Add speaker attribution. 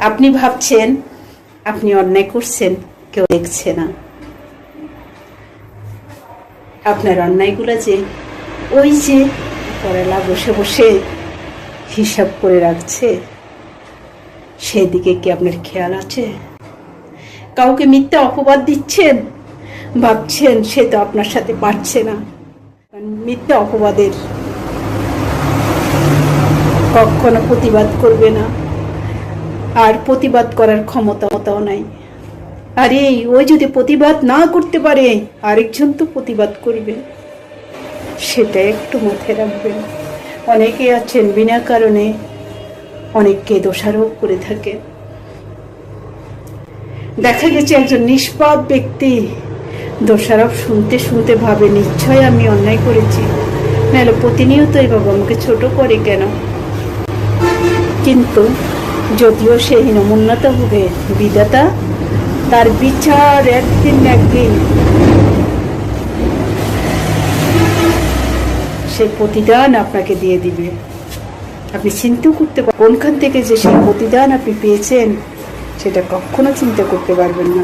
Speaker 1: আপনি ভাবছেন আপনি অন্যায় করছেন, কেউ দেখছে না। আপনার অন্যায়গুলো যে ওই যে পরেলা বসে বসে হিসাব করে রাখছে, সেদিকে কি আপনার খেয়াল আছে? কাউকে মিথ্যা অপবাদ দিচ্ছেন, ভাবছেন সে তো আপনার সাথে পারছে না। মিথ্যা অপবাদের কখনো প্রতিবাদ করবে না, আর প্রতিবাদ করার ক্ষমতাও নাই। আরে ওই যদি প্রতিবাদ না করতে পারে, আরেকজন তো প্রতিবাদ করবে, সেটা একটু মাথায় রাখবেন। অনেকে আছেন বিনা কারণে অনেককে দোষারোপ করে থাকে। দেখা গেছে একজন নিষ্পাপ ব্যক্তি দোষারোপ শুনতে শুনতে ভাবে নিশ্চয় আমি অন্যায় করেছি, নাহলে প্রতিনিয়ত এই বাবা আমাকে ছোট করে কেন। কিন্তু যদিও সে হীনমন্যতা ভোগে, বিধাতা তার বিচার একদিন না একদিন সে প্রতিদান আপনাকে দিয়ে দিবে। আপনি চিন্তাও করতে পারেন কোনখান থেকে যে সেই প্রতিদান আপনি পেয়েছেন, সেটা কখনো চিন্তা করতে পারবেন না।